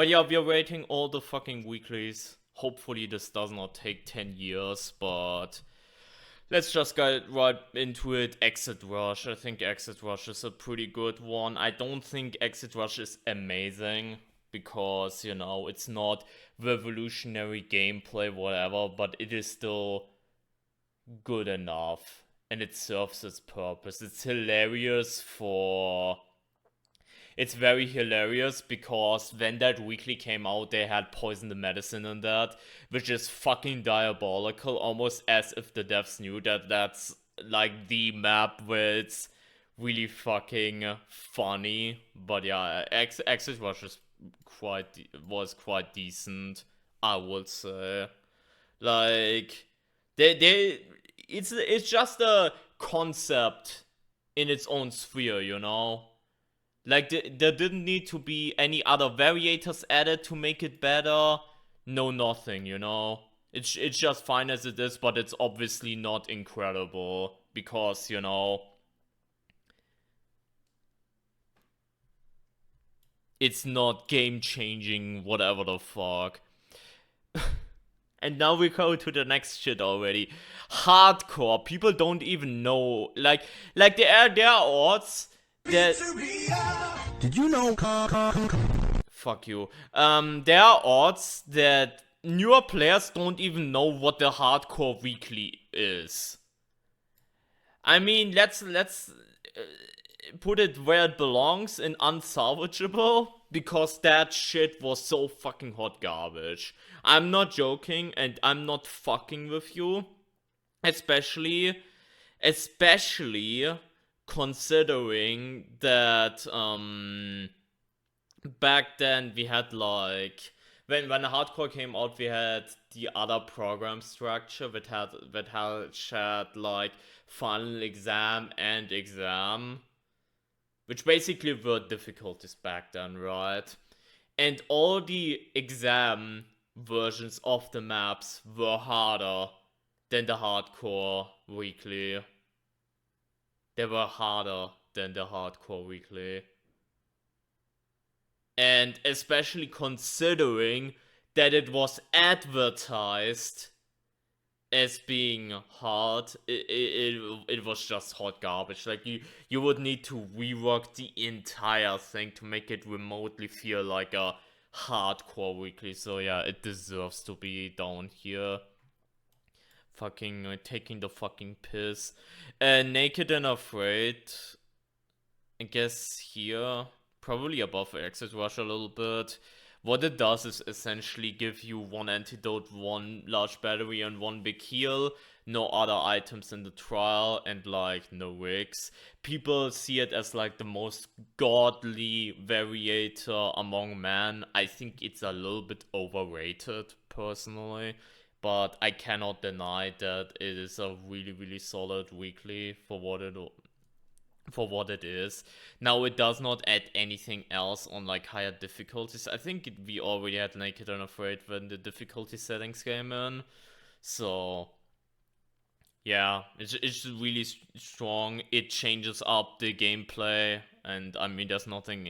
But yeah, we are waiting all the fucking weeklies. Hopefully this does not take 10 years, but let's just get right into it. Exit Rush. I think Exit Rush is a pretty good one. I don't think Exit Rush is amazing because, you know, it's not revolutionary gameplay, whatever, but it is still good enough and it serves its purpose. It's hilarious for. It's very hilarious because when that weekly came out, they had Poison the Medicine in that, which is fucking diabolical, almost as if the devs knew that that's like the map where it's really fucking funny. But yeah, Exit Rush is was quite decent, I would say. Like they it's just a concept in its own sphere, you know? Like, there didn't need to be any other variators added to make it better. No, nothing, you know? It's just fine as it is, but it's obviously not incredible. Because, you know, it's not game-changing, whatever the fuck. And now we go to the next shit already. Hardcore. People don't even know. Like there are odds that... Did you know? Fuck you. There are odds that newer players don't even know what the hardcore weekly is. I mean, let's put it where it belongs in unsalvageable, because that shit was so fucking hot garbage. I'm not joking, and I'm not fucking with you. Especially considering that, back then we had like when hardcore came out, we had the other program structure that had like final exam and exam, which basically were difficulties back then, right? And all the exam versions of the maps were harder than the hardcore weekly. They were harder than the hardcore weekly. And especially considering that it was advertised as being hard, it was just hot garbage. Like, you would need to rework the entire thing to make it remotely feel like a hardcore weekly. So yeah, it deserves to be down here. Fucking taking the fucking piss. Naked and Afraid, I guess here, probably above Exit Rush a little bit. What it does is essentially give you one antidote, one large battery, and one big heal. No other items in the trial, and like no rigs. People see it as like the most godly variator among men. I think it's a little bit overrated, personally. But I cannot deny that it is a really, really solid weekly for what it is. Now, it does not add anything else on like higher difficulties. I think we already had Naked and Afraid when the difficulty settings came in. So yeah, it's really strong. It changes up the gameplay, and I mean, there's nothing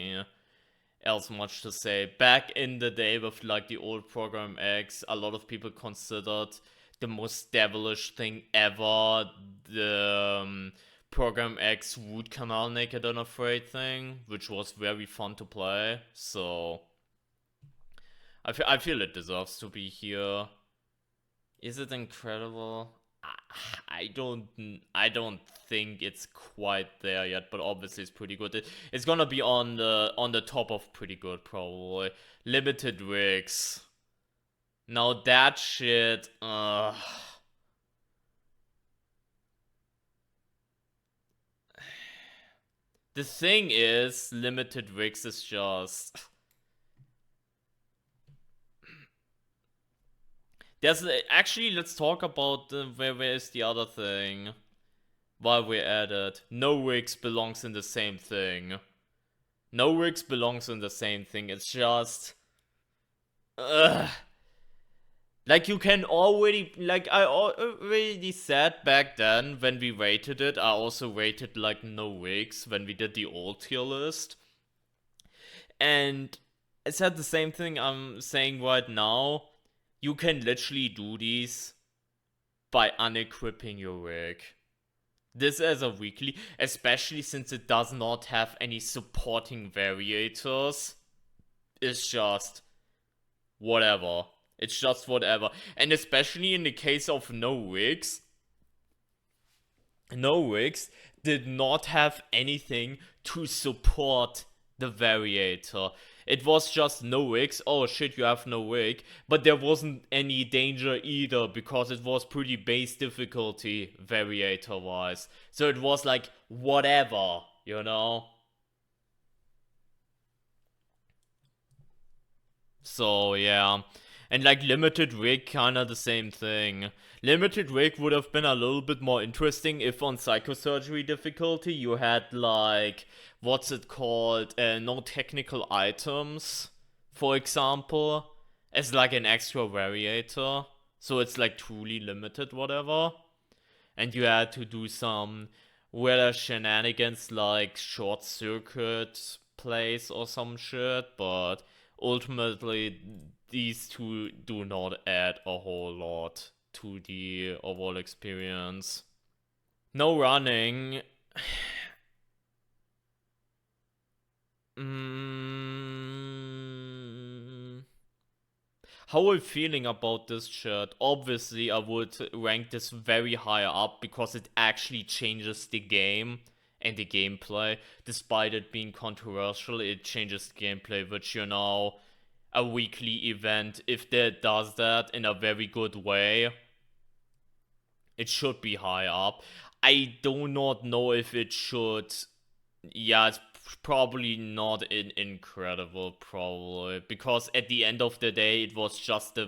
else much to say. Back in the day with like the old Program X, a lot of people considered the most devilish thing ever the Program X root canal Naked and Afraid thing, which was very fun to play. So I feel it deserves to be here. Is it incredible? I don't think it's quite there yet, but obviously it's pretty good. It's gonna be on the top of pretty good, probably. Limited rigs. Now that shit, the thing is, limited rigs is just... There's actually, let's talk about where is the other thing while we're at it. No rigs belongs in the same thing. No rigs belongs in the same thing. It's just like, you can already, like I already said back then when we rated it, I also rated like no rigs when we did the old tier list. And I said the same thing I'm saying right now. You can literally do these by unequipping your rig. This as a weekly, especially since it does not have any supporting variators, is just whatever. It's just whatever. And especially in the case of no rigs did not have anything to support the variator. It was just no rigs. Oh shit, you have no rig. But there wasn't any danger either because it was pretty base difficulty variator wise. So it was like whatever, you know? So yeah. And like limited rig, kinda the same thing. Limited rig would have been a little bit more interesting if on psychosurgery difficulty you had like, what's it called, no technical items, for example, as like an extra variator. So it's like truly limited, whatever. And you had to do some weird shenanigans like short circuit plays or some shit, but ultimately these two do not add a whole lot to the overall experience. No running. How are you feeling about this shit? Obviously, I would rank this very high up because it actually changes the game and the gameplay. Despite it being controversial, it changes the gameplay, which, you know, a weekly event, if that does that in a very good way, it should be high up. I do not know if it should. Yeah, it's probably not incredible, probably, because at the end of the day, it was just the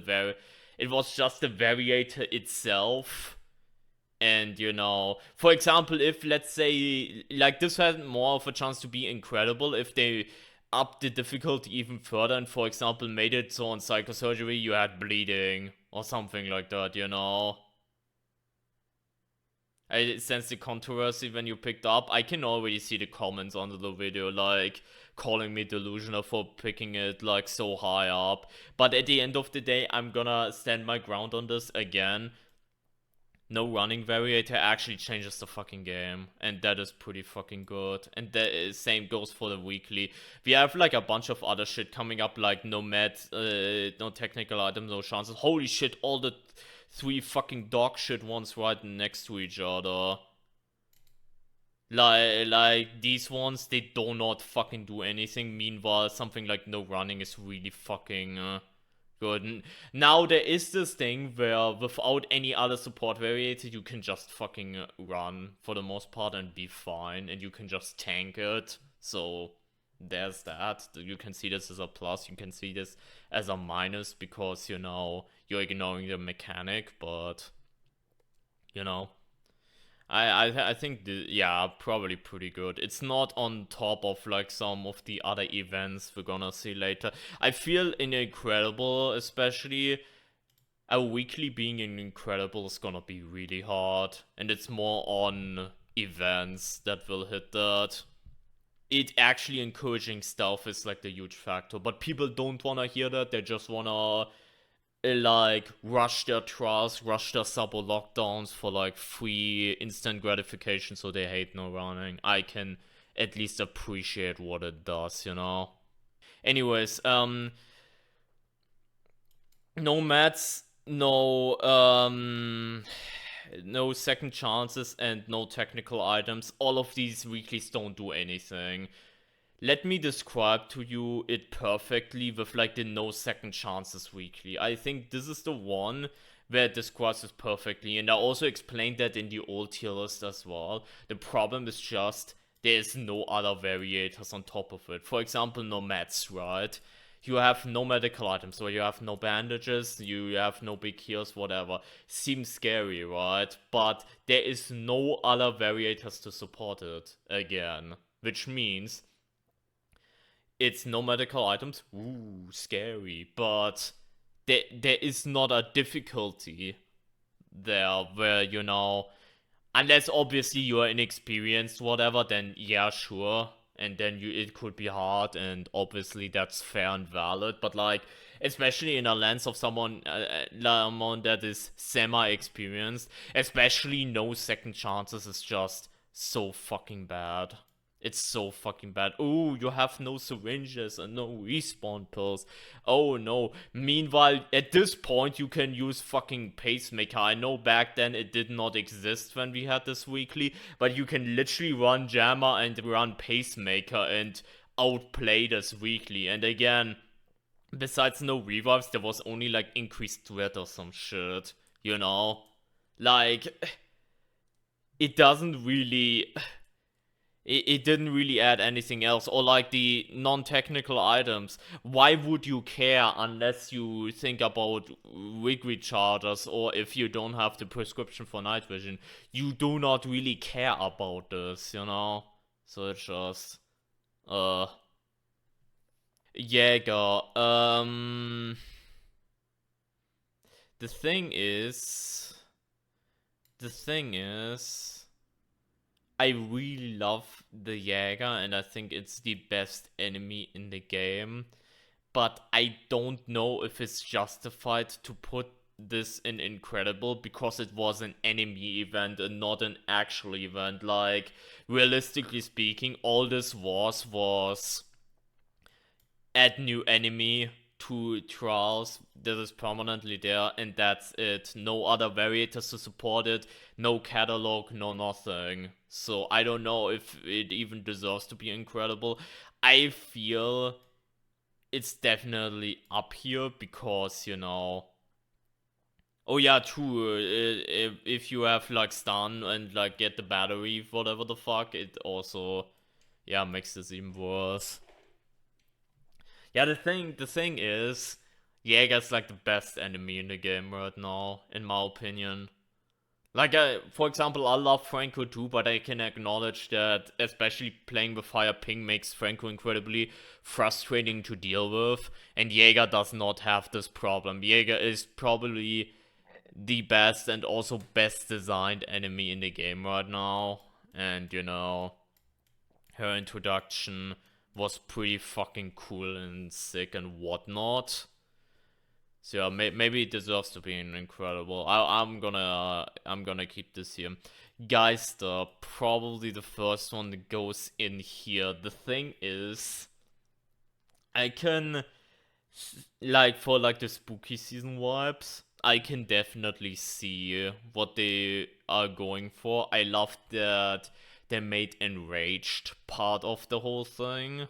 variator itself. And you know, for example, if let's say like this had more of a chance to be incredible if they upped the difficulty even further and, for example, made it so on psychosurgery you had bleeding or something like that, you know. I sense the controversy when you picked up. I can already see the comments under the video, like calling me delusional for picking it like so high up. But at the end of the day, I'm gonna stand my ground on this again. No running variator actually changes the fucking game, and that is pretty fucking good. And the same goes for the weekly. We have like a bunch of other shit coming up, like no no technical items, no chances. Holy shit, all the three fucking dog shit ones right next to each other. Like these ones, they do not fucking do anything. Meanwhile, something like no running is really fucking good. Now there is this thing where without any other support variator, you can just fucking run for the most part and be fine, and you can just tank it. So there's that. You can see this as a plus, you can see this as a minus because, you know, you're ignoring the mechanic, but you know. I think yeah, probably pretty good. It's not on top of like some of the other events we're gonna see later. I feel in Incredible, especially a weekly being in Incredible is gonna be really hard, and it's more on events that will hit that. It actually encouraging stuff is like the huge factor, but people don't wanna hear that. They just wanna like rush their trials, rush their sub or lockdowns for like free instant gratification, so they hate no running. I can at least appreciate what it does, you know. Anyways, no mats, no second chances, and no technical items. All of these weeklies don't do anything. Let me describe to you it perfectly with like the no second chances weekly. I think this is the one where it describes it perfectly, and I also explained that in the old tier list as well. The problem is just there's no other variators on top of it. For example, no mats, right? You have no medical items, so you have no bandages, you have no big heals, whatever. Seems scary, right? But there is no other variators to support it again, which means it's no medical items. Ooh, scary. But there is not a difficulty there where, you know, unless obviously you are inexperienced, whatever, then yeah, sure. and then it could be hard, and obviously that's fair and valid, but like, especially in a lens of someone that is semi-experienced, especially no second chances is just so fucking bad. It's so fucking bad. Oh, you have no syringes and no respawn pills. Oh no. Meanwhile, at this point, you can use fucking pacemaker. I know back then it did not exist when we had this weekly, but you can literally run jammer and run pacemaker and outplay this weekly. And again, besides no revives, there was only like increased threat or some shit. You know? Like, it doesn't really. It didn't really add anything else. Or like the non-technical items. Why would you care unless you think about rig rechargers, or if you don't have the prescription for night vision? You do not really care about this, you know? So it's just Jäger. The thing is the thing is I really love the Jäger, and I think it's the best enemy in the game. But I don't know if it's justified to put this in Incredible, because it was an enemy event and not an actual event. Like, realistically speaking, all this was add new enemy to Trials. This is permanently there, and that's it. No other variators to support it, no catalog, no nothing. So I don't know if it even deserves to be Incredible. I feel it's definitely up here because, you know. Oh yeah, true. If you have like stun and like get the battery, whatever the fuck, it also, yeah, makes this even worse. Yeah, the thing is, Jäger's like the best enemy in the game right now, in my opinion. Like, for example, I love Franco too, but I can acknowledge that especially playing with higher ping makes Franco incredibly frustrating to deal with, and Jäger does not have this problem. Jäger is probably the best and also best designed enemy in the game right now, and you know, her introduction was pretty fucking cool and sick and whatnot. So yeah, maybe it deserves to be an Incredible. I'm gonna keep this here. Geister, probably the first one that goes in here. The thing is, I can, like, for like the spooky season vibes, I can definitely see what they are going for. I love that they made enraged part of the whole thing,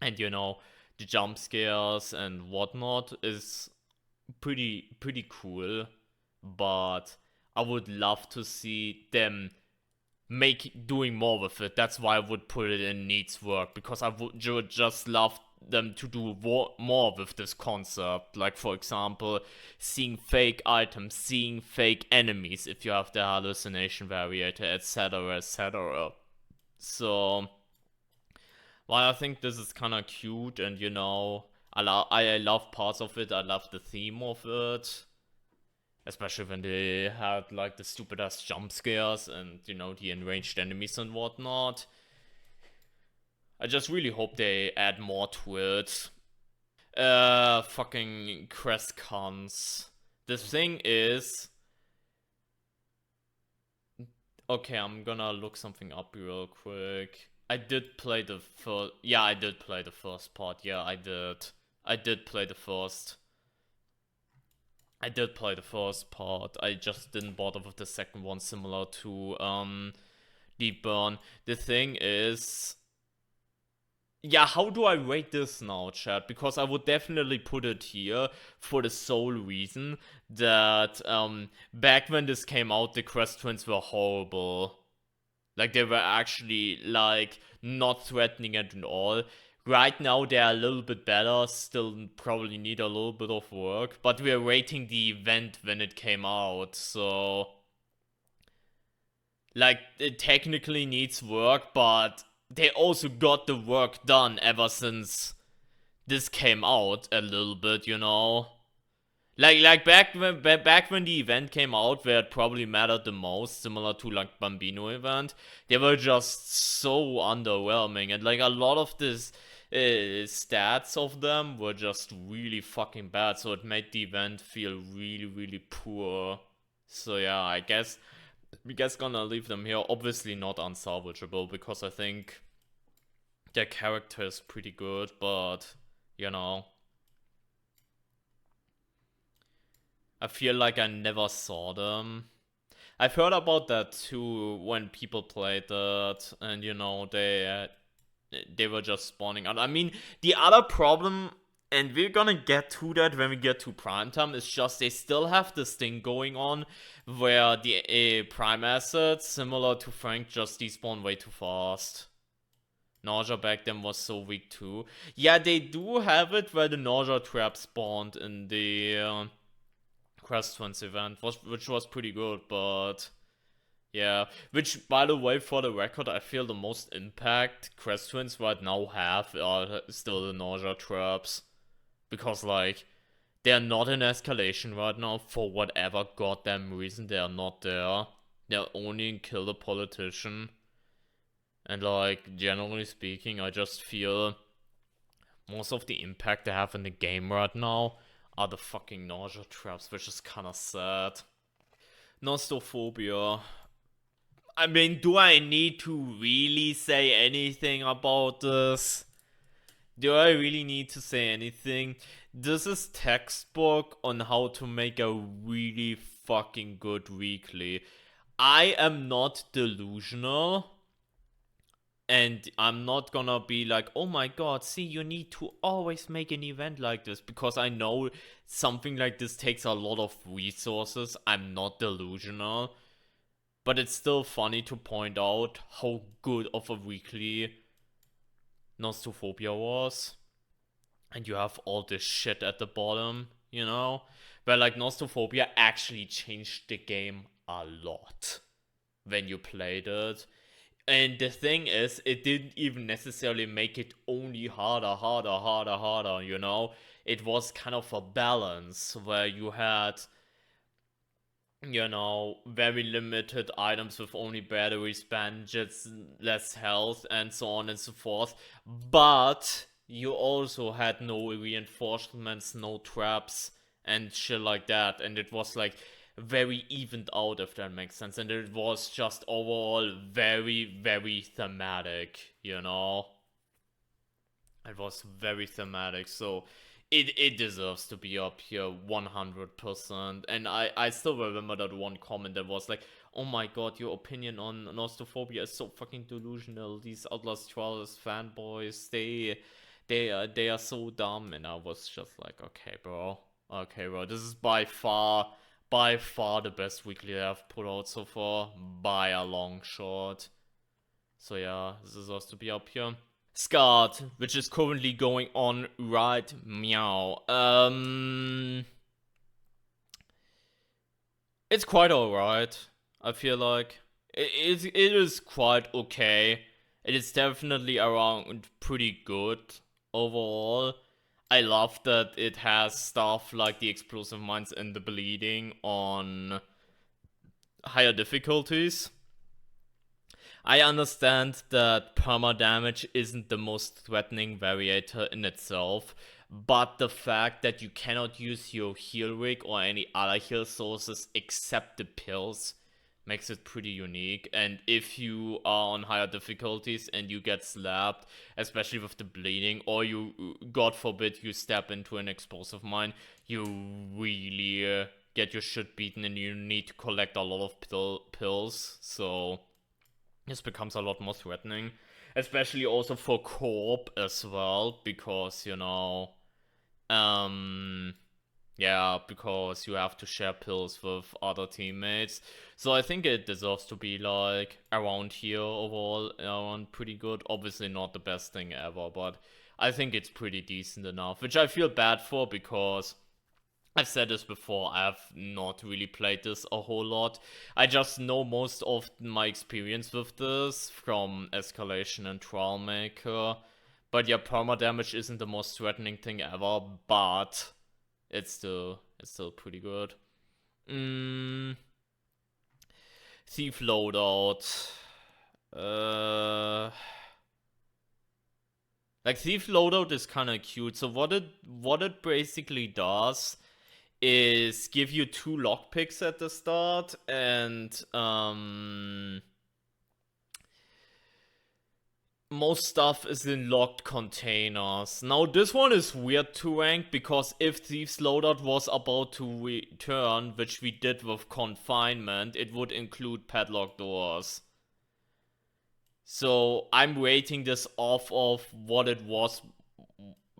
and you know, the jump scares and whatnot is pretty cool. But I would love to see them doing more with it. That's why I would put it in needs work, because I would just love them to do more with this concept. Like, for example, seeing fake items, seeing fake enemies if you have the hallucination variator, etc., etc. So, while I think this is kind of cute, and you know, I love parts of it. I love the theme of it, especially when they had like the stupid ass jump scares and, you know, the enraged enemies and whatnot. I just really hope they add more to it. Fucking Kress cons. The thing is, okay, I'm gonna look something up real quick. I did play the first. Yeah, I did play the first part. Yeah, I did. I did play the first. I did play the first part. I just didn't bother with the second one, similar to Deep Burn. The thing is, yeah, how do I rate this now, chat? Because I would definitely put it here for the sole reason that back when this came out, the Crest twins were horrible. Like, they were actually like not threatening at all. Right now they're a little bit better, still probably need a little bit of work, but we're rating the event when it came out, so like, it technically needs work, but they also got the work done ever since this came out a little bit, you know? Like back when the event came out, where it probably mattered the most, similar to like Bambino event, they were just so underwhelming, and like a lot of this stats of them were just really fucking bad. So it made the event feel really poor. So yeah, I guess we guess gonna leave them here. Obviously not unsalvageable because I think their character is pretty good, but you know. I feel like I never saw them. I've heard about that too when people played that, and you know they were just spawning out. I mean, the other problem, and we're gonna get to that when we get to prime time, is just they still have this thing going on where the prime assets, similar to Frank, just despawn way too fast. Nausea back then was so weak too. Yeah, they do have it where the nausea trap spawned in the Kress event, which was pretty good, but yeah. Which, by the way, for the record, I feel the most impact Kress right now have are still the nausea traps. Because, like, they're not in escalation right now for whatever goddamn reason. They are not there. They're only in Kill the Politician. And, like, generally speaking, I just feel most of the impact they have in the game right now are the fucking nausea traps, which is kinda sad. Nostophobia. I mean, do I need to really say anything about this? Do I really need to say anything? This is textbook on how to make a really fucking good weekly. I am not delusional. And I'm not gonna be like, oh my god, see, you need to always make an event like this. Because I know something like this takes a lot of resources. I'm not delusional. But it's still funny to point out how good of a weekly Nostophobia was. And you have all this shit at the bottom, you know? Where like Nostophobia actually changed the game a lot when you played it. And the thing is, it didn't even necessarily make it only harder, you know? It was kind of a balance where you had, you know, very limited items with only batteries, bandits, less health, and so on and so forth. But you also had no reinforcements, no traps, and shit like that. And it was like very evened out, if that makes sense. And it was just overall very thematic, you know? It was very thematic, so it deserves to be up here 100%. And I still remember that one comment that was like, oh my god, your opinion on Nostophobia is so fucking delusional. These Outlast Trials fanboys, they are so dumb. And I was just like, okay, bro, this is by far the best weekly I've put out so far, by a long shot. So yeah, this deserves to be up here. Scarred, which is currently going on right meow. It's quite alright, I feel like. It is quite okay. It is definitely around pretty good overall. I love that it has stuff like the explosive mines and the bleeding on higher difficulties. I understand that perma-damage isn't the most threatening variator in itself, but the fact that you cannot use your heal rig or any other heal sources except the pills makes it pretty unique. And if you are on higher difficulties and you get slapped, especially with the bleeding, or you, God forbid, you step into an explosive mine, you really get your shit beaten and you need to collect a lot of pills, so this becomes a lot more threatening, especially also for co-op as well, because, you know, yeah, because you have to share pills with other teammates. So I think it deserves to be, like, around here overall, around pretty good. Obviously not the best thing ever, but I think it's pretty decent enough, which I feel bad for because I've said this before, I have not really played this a whole lot. I just know most of my experience with this from Escalation and Trial Maker. But yeah, perma damage isn't the most threatening thing ever, but it's still pretty good. Thief Loadout. Like Thief Loadout is kind of cute. So what it basically does is give you 2 lockpicks at the start, and most stuff is in locked containers. Now this one is weird to rank, because if Thieves Loadout was about to return, which we did with Confinement, it would include padlock doors. So I'm rating this off of what it was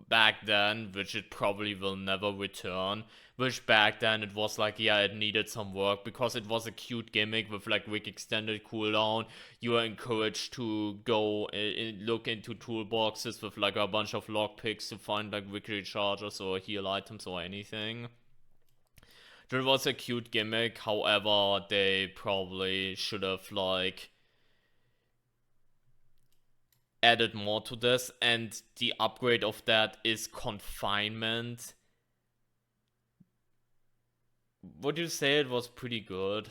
back then, which it probably will never return. Which back then it was like, yeah, it needed some work because it was a cute gimmick with like quick extended cooldown. You are encouraged to go look into toolboxes with like a bunch of lockpicks to find like weekly charges or heal items or anything. That was a cute gimmick, however, they probably should have like added more to this, and the upgrade of that is Confinement. Would you say it was pretty good?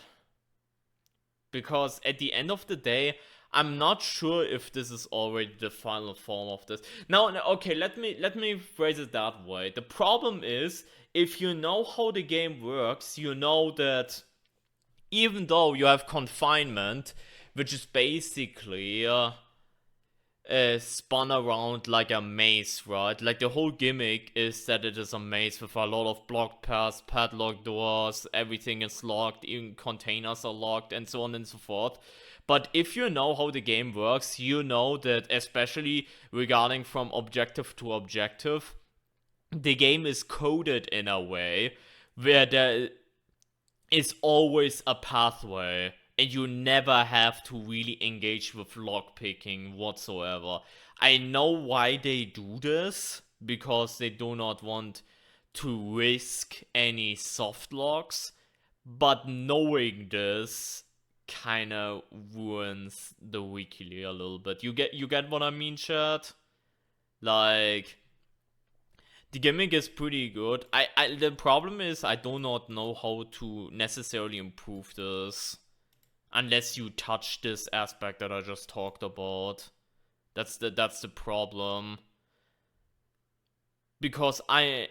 Because at the end of the day, I'm not sure if this is already the final form of this. Now, okay, let me phrase it that way. The problem is, if you know how the game works, you know that even though you have Confinement, which is basically spun around like a maze, right? Like the whole gimmick is that it is a maze with a lot of blocked paths, padlock doors, everything is locked, even containers are locked, and so on and so forth. But if you know how the game works, you know that, especially regarding from objective to objective, the game is coded in a way where there is always a pathway, and you never have to really engage with lockpicking whatsoever. I know why they do this, because they do not want to risk any soft locks, but knowing this kind of ruins the weekly a little bit. You get what I mean, chat? Like, the gimmick is pretty good. The problem is I do not know how to necessarily improve this unless you touch this aspect that I just talked about. That's the problem. Because I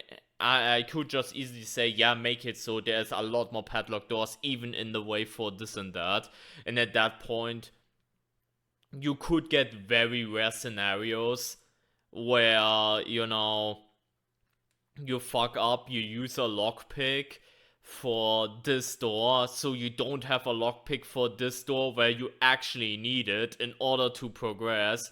could just easily say, yeah, make it so there's a lot more padlock doors even in the way for this and that. And at that point, you could get very rare scenarios where, you know, you fuck up, you use a lockpick for this door, so you don't have a lockpick for this door where you actually need it in order to progress,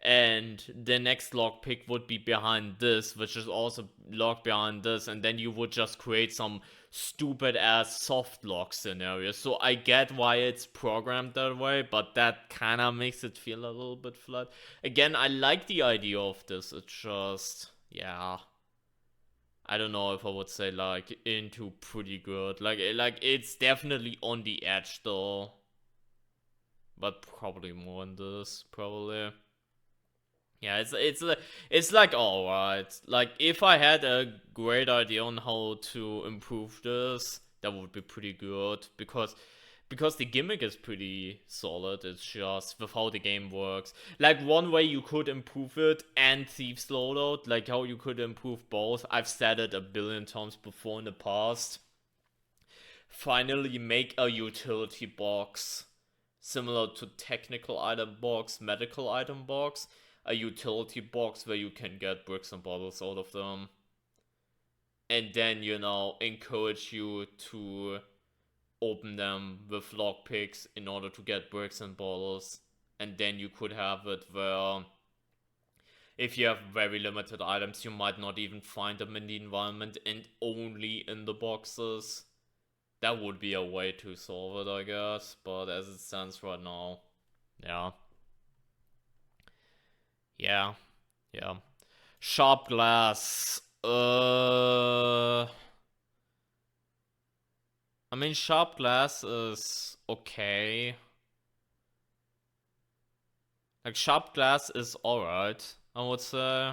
and the next lockpick would be behind this, which is also locked behind this, and then you would just create some stupid ass soft lock scenario. So I get why it's programmed that way, but that kind of makes it feel a little bit flat. Again, I like the idea of this, it's just, yeah, I don't know if I would say like into pretty good. Like it's definitely on the edge though. But probably more than this, probably. Yeah, it's like alright. Like if I had a great idea on how to improve this, that would be pretty good, because the gimmick is pretty solid. It's just with how the game works. Like one way you could improve it, and Thieves Loadout, like how you could improve both, I've said it a billion times before in the past. Finally make a utility box similar to technical item box, medical item box, a utility box where you can get bricks and bottles out of them. And then, you know, encourage you to open them with lockpicks in order to get bricks and bottles. And then you could have it where if you have very limited items, you might not even find them in the environment and only in the boxes. That would be a way to solve it, I guess. But as it stands right now, yeah. Yeah. Yeah. Sharp glass. I mean, sharp glass is okay. Like, sharp glass is alright, I would say.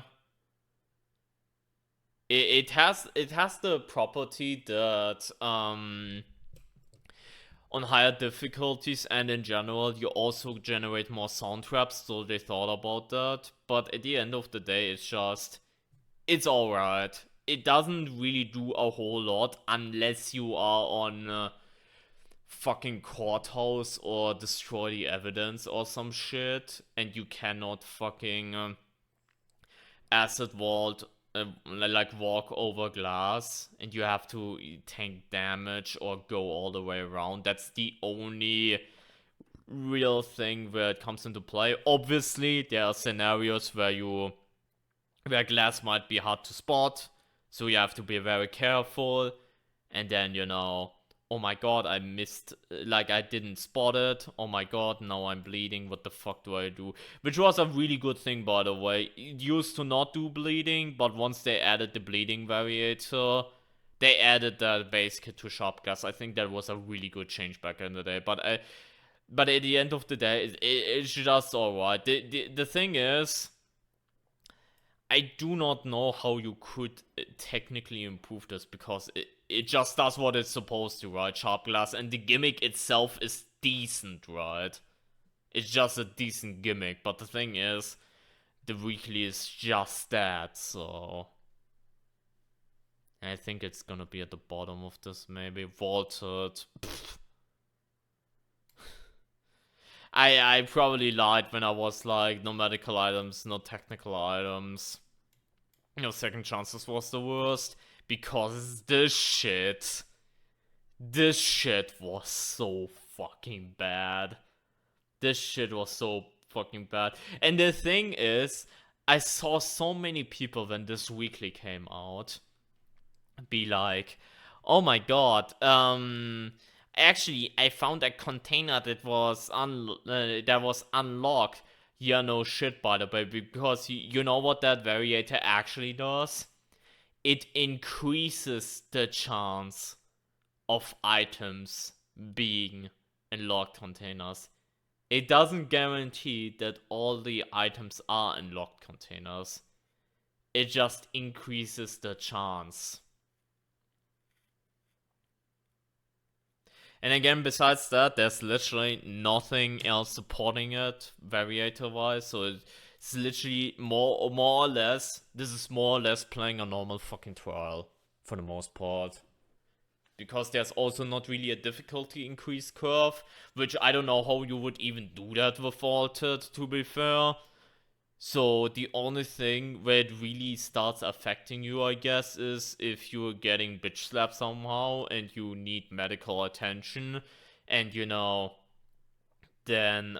it has the property that on higher difficulties and in general, you also generate more sound traps, so they thought about that. But at the end of the day, it's alright. It doesn't really do a whole lot unless you are on fucking courthouse or destroy the evidence or some shit, and you cannot fucking acid vault, like walk over glass, and you have to tank damage or go all the way around. That's the only real thing where it comes into play. Obviously, there are scenarios where glass might be hard to spot, so you have to be very careful. And then, oh my god, I missed, like, I didn't spot it. Oh my god, now I'm bleeding. What the fuck do I do? Which was a really good thing, by the way. It used to not do bleeding, but once they added the bleeding variator, they added the base kit to Capgrass. I think that was a really good change back in the day. But at the end of the day, it's just alright. The thing is, I do not know how you could technically improve this, because it just does what it's supposed to, right? Capgrass, and the gimmick itself is decent, right? It's just a decent gimmick, but the thing is, the weekly is just that, so I think it's gonna be at the bottom of this, maybe. Vaulted. I probably lied when I was like, no medical items, no technical items. Second chances was the worst, because this shit was so fucking bad. This shit was so fucking bad. And the thing is, I saw so many people when this weekly came out be like, oh my god, actually, I found a container that was unlocked. Yeah, no shit, by the way, because you know what that variator actually does? It increases the chance of items being in locked containers. It doesn't guarantee that all the items are in locked containers. It just increases the chance. And again, besides that, there's literally nothing else supporting it, variator-wise, so it's literally more or less, this is more or less playing a normal fucking trial, for the most part. Because there's also not really a difficulty increase curve, which I don't know how you would even do that with Vaulted, to be fair. So the only thing where it really starts affecting you, I guess, is if you're getting bitch slapped somehow and you need medical attention, and then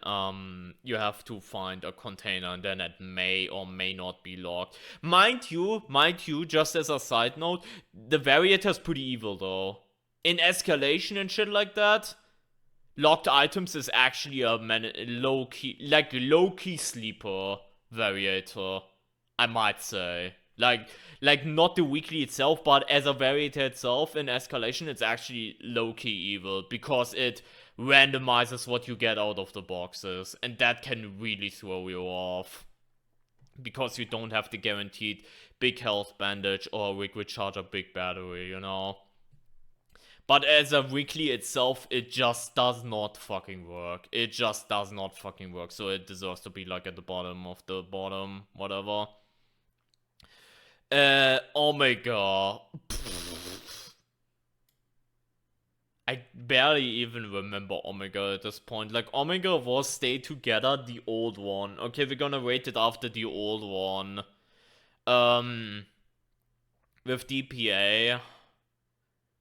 you have to find a container, and then it may or may not be locked. Mind you, just as a side note, the variator's pretty evil though. In escalation and shit like that, locked items is actually a low-key sleeper variator, I might say. Like not the weekly itself, but as a variator itself in escalation, it's actually low-key evil, because it randomizes what you get out of the boxes, and that can really throw you off, because you don't have the guaranteed big health bandage or a quick recharge a big battery, But as a weekly itself, it just does not fucking work. It just does not fucking work. So it deserves to be like at the bottom of the bottom, whatever. Omega. I barely even remember Omega at this point. Like, Omega was Stay Together, the old one. Okay, we're gonna rate it after the old one. With DPA.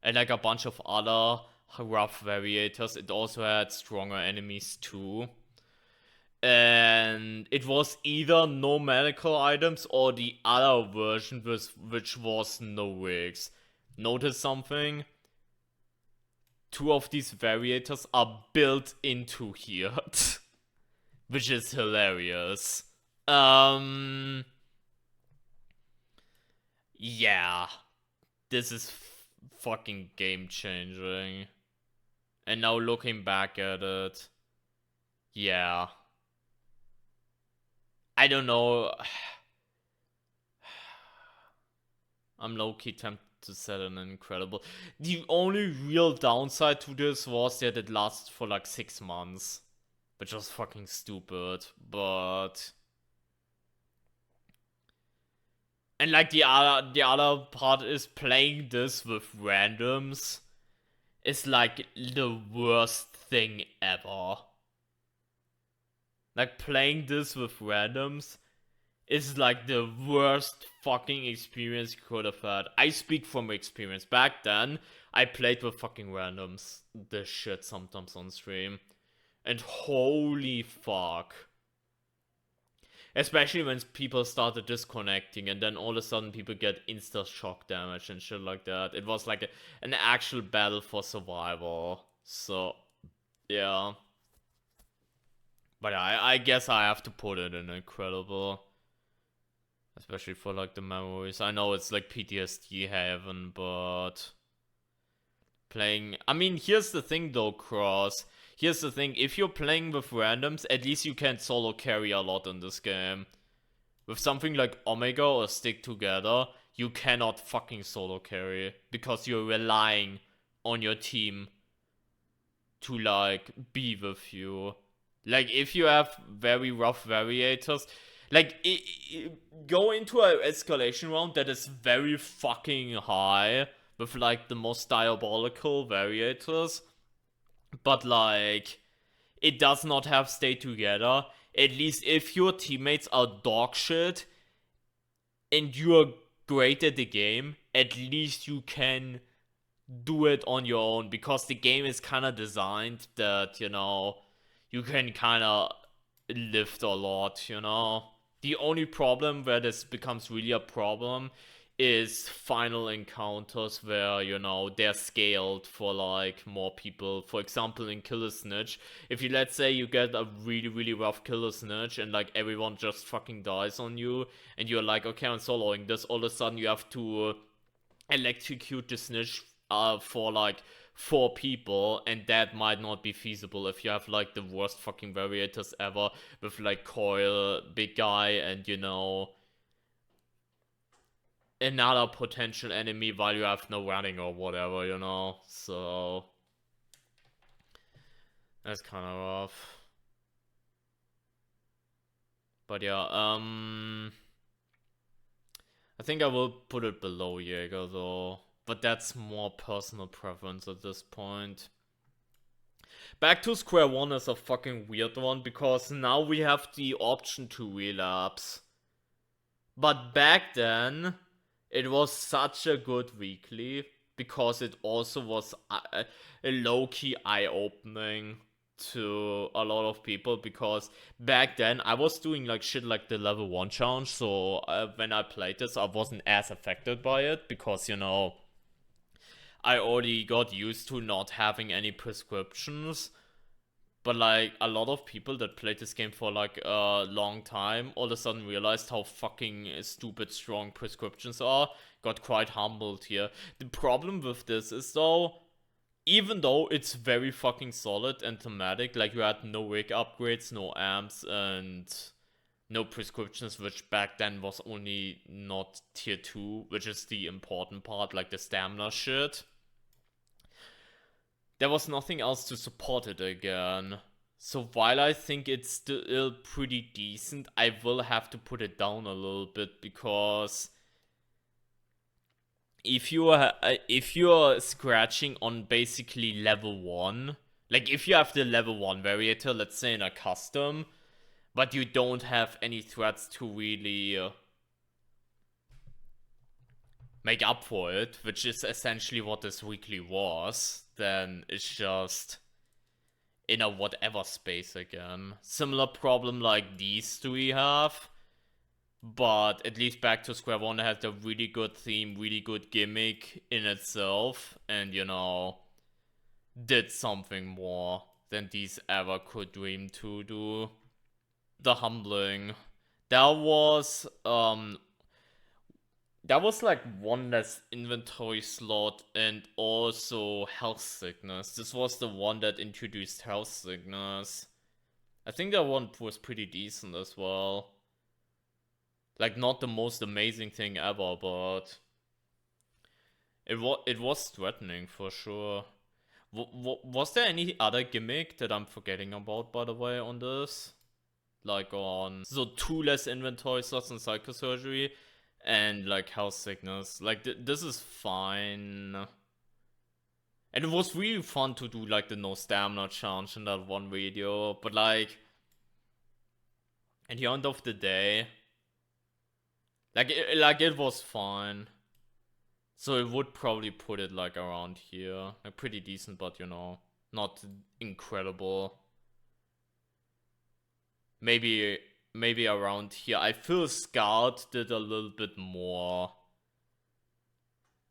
And like a bunch of other rough variators. It also had stronger enemies too. And it was either no medical items or the other version, which was no wigs. Notice something? Two of these variators are built into here. Which is hilarious. Yeah. This is fucking game changing. And now looking back at it, yeah, I don't know. I'm low-key tempted to set an incredible. The only real downside to this was that it lasted for like 6 months. Which was fucking stupid, but... And like the other part is playing this with randoms is like the worst thing ever. Like playing this with randoms is like the worst fucking experience you could have had. I speak from experience. Back then, I played with fucking randoms. This shit sometimes on stream. And holy fuck. Especially when people started disconnecting and then all of a sudden people get insta shock damage and shit like that. It was like an actual battle for survival. So, yeah. But I guess I have to put it in incredible. Especially for like the memories. I know it's like PTSD heaven, but... Playing... I mean, here's the thing though, Cross. Here's the thing, if you're playing with randoms, at least you can solo carry a lot in this game. With something like Omega or Stick Together, you cannot fucking solo carry. Because you're relying on your team to like be with you. Like if you have very rough variators, like go into an escalation round that is very fucking high with like the most diabolical variators. But like, it does not have stay together. At least if your teammates are dog shit and you're great at the game, at least you can do it on your own. Because the game is kind of designed that, you know, you can kind of lift a lot, you know. The only problem where this becomes really a problem is final encounters where, you know, they're scaled for like more people. For example, in Killer Snitch, if you, let's say you get a really really rough Killer Snitch and like everyone just fucking dies on you and you're like, okay, I'm soloing this, all of a sudden you have to electrocute the snitch for like 4 people, and that might not be feasible if you have like the worst fucking variators ever with like Coil, Big Guy, and you know, another potential enemy while you have no running or whatever, you know. So that's kind of rough. But yeah, I think I will put it below Jäger though, but that's more personal preference at this point. Back to square one is a fucking weird one because now we have the option to relapse. But back then, it was such a good weekly because it also was a low-key eye-opening to a lot of people, because back then I was doing like shit like the level 1 challenge, so when I played this I wasn't as affected by it because, you know, I already got used to not having any prescriptions. But like a lot of people that played this game for like a long time all of a sudden realized how fucking stupid strong prescriptions are, got quite humbled here. The problem with this is though, even though it's very fucking solid and thematic, like you had no rig upgrades, no amps, and no prescriptions, which back then was only not tier 2, which is the important part, like the stamina shit. There was nothing else to support it again. So while I think it's still pretty decent, I will have to put it down a little bit, because if you're scratching on basically level 1, like if you have the level 1 variator, let's say in a custom, but you don't have any threats to really make up for it, which is essentially what this weekly was, then it's just in a whatever space again. Similar problem like these 3 have, but at least back to square one has a really good theme, really good gimmick in itself, and you know, did something more than these ever could dream to do. The humbling. That was like one less inventory slot and also health sickness. This was the one that introduced health sickness. I think that one was pretty decent as well. Like not the most amazing thing ever, but It was threatening for sure. Was there any other gimmick that I'm forgetting about, by the way, on this? Like on so 2 less inventory slots in psychosurgery and like health sickness. Like this is fine. And it was really fun to do like the no stamina challenge in that one video, but like at the end of the day, like it was fine. So it would probably put it like around here, like pretty decent, but you know, not incredible. Maybe around here. I feel Scarred did a little bit more.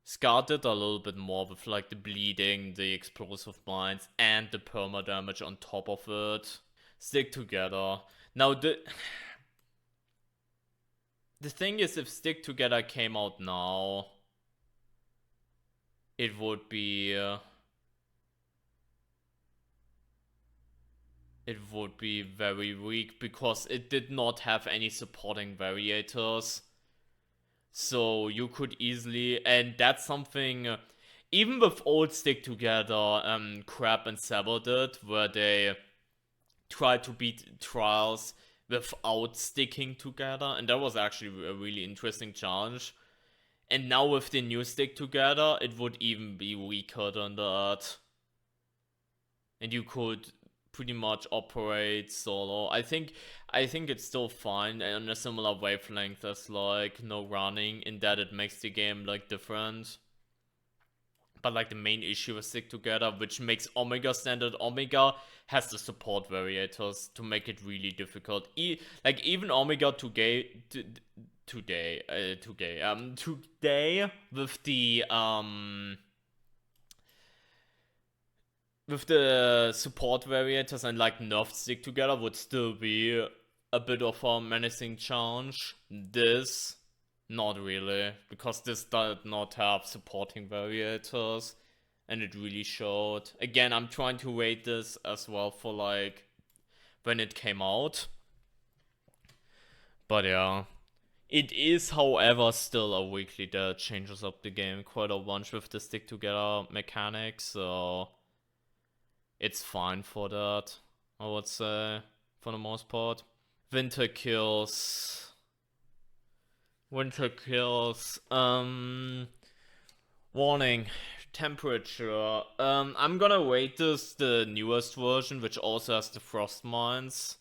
Scarred did a little bit more with like the bleeding, the explosive mines, and the perma damage on top of it. Stick Together. Now the thing is, if Stick Together came out now, it would be very weak because it did not have any supporting variators. So you could easily, and that's something, even with old Stick Together, Crab and Sabo did, where they tried to beat Trials without sticking together, and that was actually a really interesting challenge. And now with the new Stick Together, it would even be weaker than that. And you could pretty much operate solo. I think it's still fine and on a similar wavelength as like no running, in that it makes the game like different. But like the main issue with Stick Together, which makes Omega standard Omega, has the support variators to make it really difficult. Like even Omega today with the support variators and like nerfed Stick Together would still be a bit of a menacing challenge. This, not really, because this did not have supporting variators, and it really showed. Again, I'm trying to rate this as well for like when it came out. But yeah. It is, however, still a weekly that changes up the game quite a bunch with the Stick Together mechanics, so it's fine for that, I would say, for the most part. Winter kills. Warning. Temperature. I'm gonna rate this the newest version, which also has the frost mines.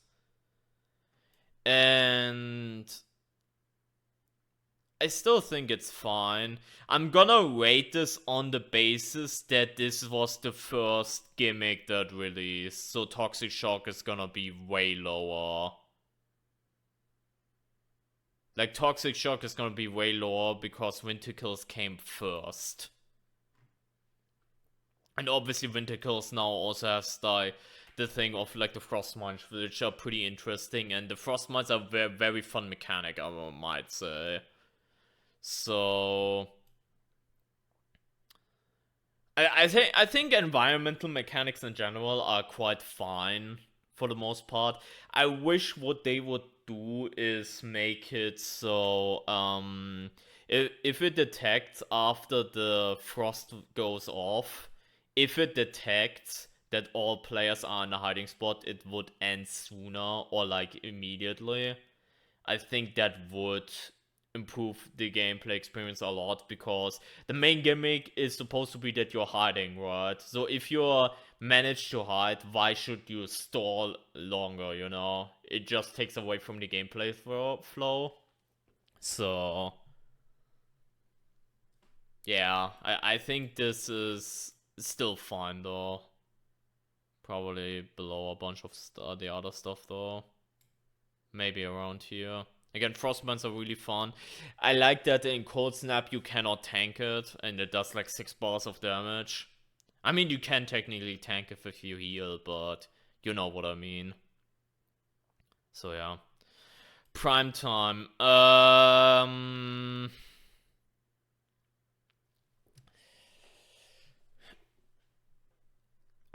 And I still think it's fine. I'm gonna rate this on the basis that this was the first gimmick that released, so Toxic Shock is gonna be way lower. Like, Toxic Shock is gonna be way lower because Winter Kills came first. And obviously Winter Kills now also has the thing of like the Frost Mines, which are pretty interesting, and the Frost Mines are very, very fun mechanic, I might say. So I think environmental mechanics in general are quite fine for the most part. I wish what they would do is make it so if it detects after the frost goes off, if it detects that all players are in a hiding spot, it would end sooner or like immediately. I think that would improve the gameplay experience a lot, because the main gimmick is supposed to be that you're hiding, right? So if you manage to hide, why should you stall longer, you know? It just takes away from the gameplay flow. So yeah, I think this is still fine though. Probably below a bunch of the other stuff though. Maybe around here. Again, Frostbands are really fun. I like that in Cold Snap you cannot tank it, and it does like 6 bars of damage. I mean, you can technically tank it if you heal, but you know what I mean. So yeah. Prime time.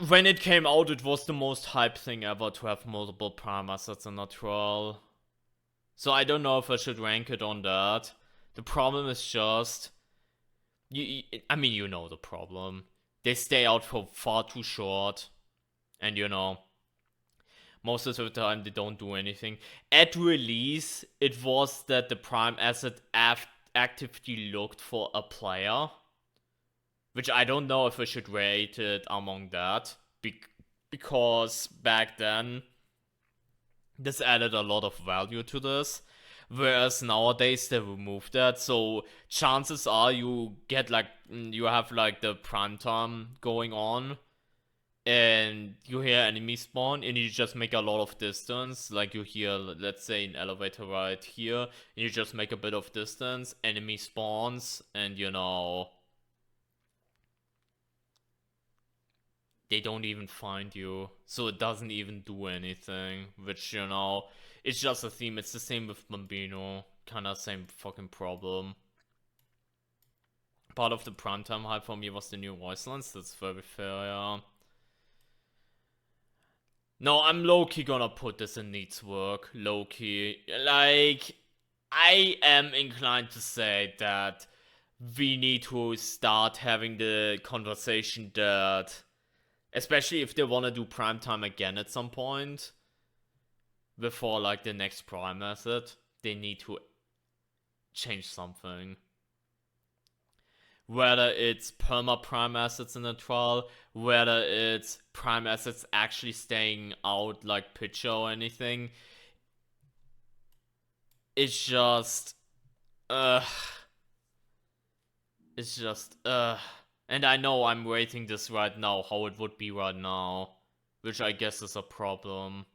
When it came out, it was the most hype thing ever to have multiple prime assets in a trial. So I don't know if I should rank it on that. The problem is just I mean, you know the problem. They stay out for far too short, and most of the time they don't do anything. At release, it was that the prime asset actively looked for a player, which I don't know if I should rate it among that, because back then this added a lot of value to this. Whereas nowadays they remove that, so chances are you have like the prime time going on, and you hear enemy spawn, and you just make a lot of distance. Like you hear, let's say, an elevator right here, and you just make a bit of distance, enemy spawns, and they don't even find you, so it doesn't even do anything, which, it's just a theme. It's the same with Bambino, kinda same fucking problem. Part of the primetime hype for me was the new voice lines, that's very fair, yeah. No, I'm low-key gonna put this in needs work, low-key. Like, I am inclined to say that we need to start having the conversation that, especially if they want to do primetime again at some point, before like the next prime asset, they need to change something. Whether it's perma prime assets in the trial, whether it's prime assets actually staying out like pitcher or anything, it's just, and I know I'm rating this right now how it would be right now, which I guess is a problem.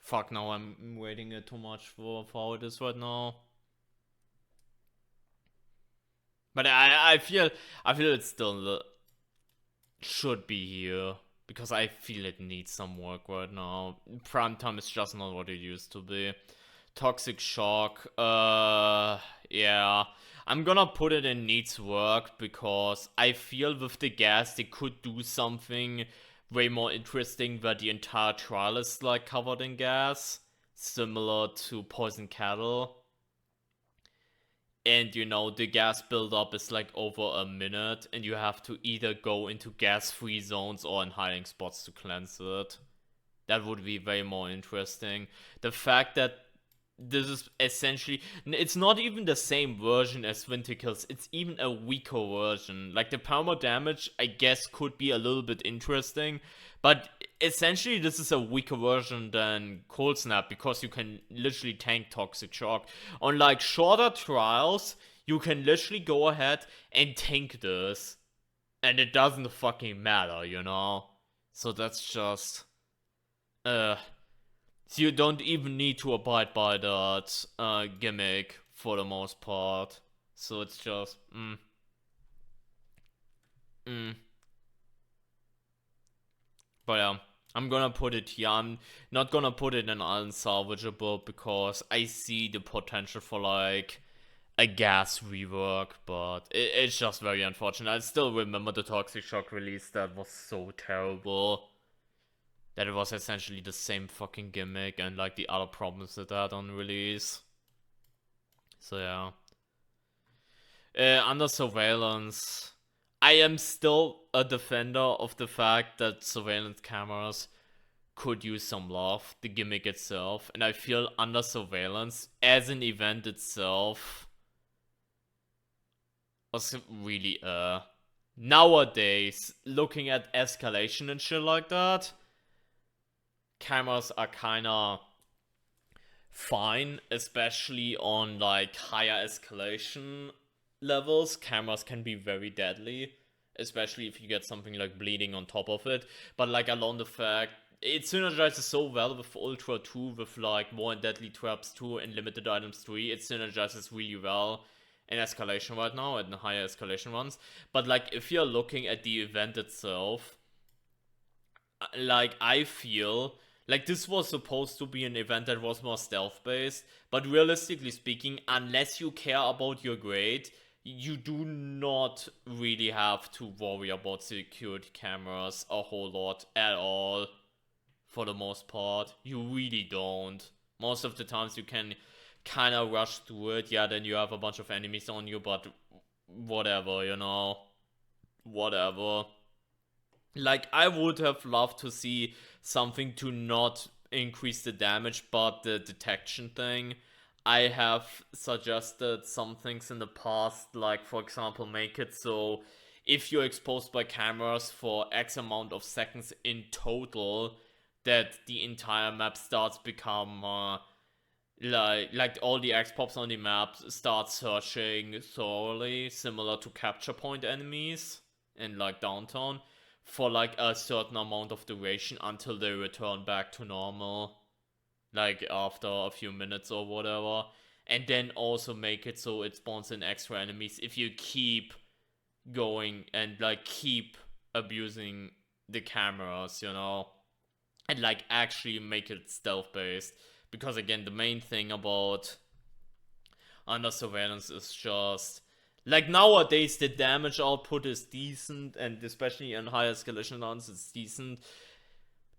Fuck, now I'm rating it too much for how it is right now. But I feel it still should be here, because I feel it needs some work right now. Prime time is just not what it used to be. Toxic shock, yeah. I'm gonna put it in needs work, because I feel with the gas they could do something way more interesting where the entire trial is like covered in gas, similar to Poison Cattle. And the gas buildup is like over a minute, and you have to either go into gas-free zones or in hiding spots to cleanse it. That would be way more interesting. The fact that this is essentially, it's not even the same version as Winter Kills, it's even a weaker version. Like the perma damage, I guess, could be a little bit interesting, but essentially this is a weaker version than Cold Snap, because you can literally tank Toxic Shock. On like shorter trials, you can literally go ahead and tank this, and it doesn't fucking matter, So that's just, so you don't even need to abide by that gimmick for the most part. So it's just, But yeah, I'm gonna put it here. I'm not gonna put it in unsalvageable, because I see the potential for like a gas rework, but it's just very unfortunate. I still remember the Toxic Shock release that was so terrible. That it was essentially the same fucking gimmick and like the other problems with that on release. So yeah. Under surveillance, I am still a defender of the fact that surveillance cameras could use some love, the gimmick itself. And I feel under surveillance, as an event itself, was really, nowadays, looking at escalation and shit like that, cameras are kinda fine, especially on like higher escalation levels. Cameras can be very deadly, especially if you get something like bleeding on top of it. But like along the fact, it synergizes so well with Ultra 2, with like more deadly traps 2 and limited items 3. It synergizes really well in escalation right now, and higher escalation ones. But like if you're looking at the event itself, like I feel like this was supposed to be an event that was more stealth based, but realistically speaking, unless you care about your grade, you do not really have to worry about security cameras a whole lot at all. For the most part, you really don't. Most of the times you can kind of rush through it, yeah, then you have a bunch of enemies on you, but whatever, you know, whatever. Like, I would have loved to see something to not increase the damage, but the detection thing. I have suggested some things in the past, like, for example, make it so if you're exposed by cameras for X amount of seconds in total, that the entire map starts become, like all the X-Pops on the map start searching thoroughly, similar to capture point enemies in, like, downtown, for, like, a certain amount of duration until they return back to normal, like, after a few minutes or whatever. And then also make it so it spawns in extra enemies if you keep going and, like, keep abusing the cameras, you know? And, like, actually make it stealth-based. Because, again, the main thing about under surveillance is just, like, nowadays the damage output is decent, and especially in higher escalation rounds it's decent.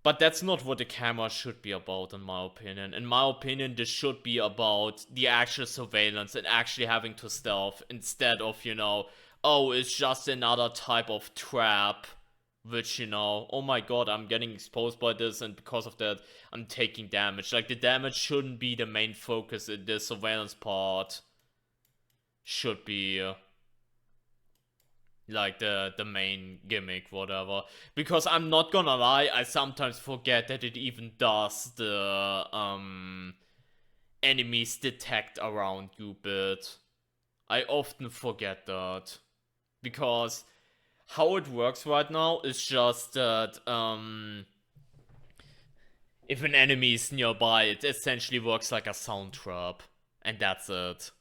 But that's not what the camera should be about, in my opinion. In my opinion, this should be about the actual surveillance and actually having to stealth instead of, you know, oh, it's just another type of trap. Which, you know, oh my god, I'm getting exposed by this, and because of that, I'm taking damage. Like, the damage shouldn't be the main focus in the surveillance part. Should be, like, the main gimmick, whatever. Because I'm not gonna lie, I sometimes forget that it even does the, enemies detect around you bit. I often forget that. Because how it works right now is just that, if an enemy is nearby, it essentially works like a sound trap. And that's it.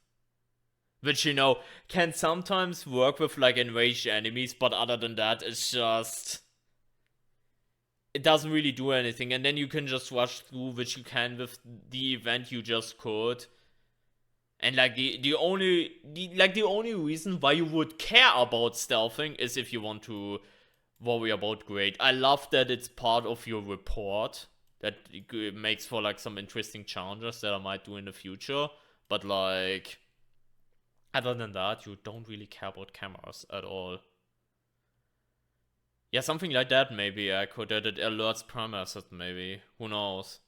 Which, you know, can sometimes work with, like, enraged enemies, but other than that, it's just, it doesn't really do anything. And then you can just rush through, which you can with the event you just could. And, like, the only reason why you would care about stealthing is if you want to worry about grade. I love that it's part of your report. That it makes for, like, some interesting challenges that I might do in the future. But, like, other than that, you don't really care about cameras at all. Yeah, something like that maybe I could, that it alerts premises maybe. Who knows?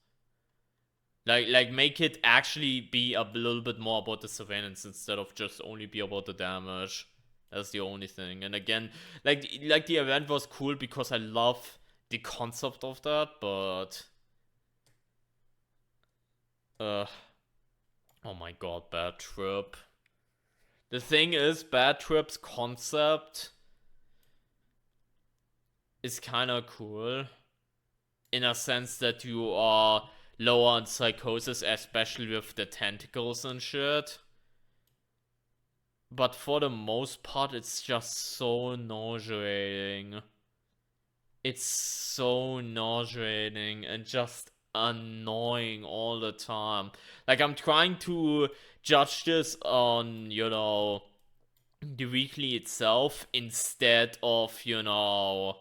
Like make it actually be a little bit more about the surveillance instead of just only be about the damage. That's the only thing. And again, like the event was cool because I love the concept of that, but oh my god, Bad Trip. The thing is, Bad Trip's concept is kind of cool in a sense that you are lower on psychosis, especially with the tentacles and shit. But for the most part, it's just so nauseating. It's so nauseating and just annoying all the time. Like, I'm trying to judge this on, you know, the weekly itself instead of, you know,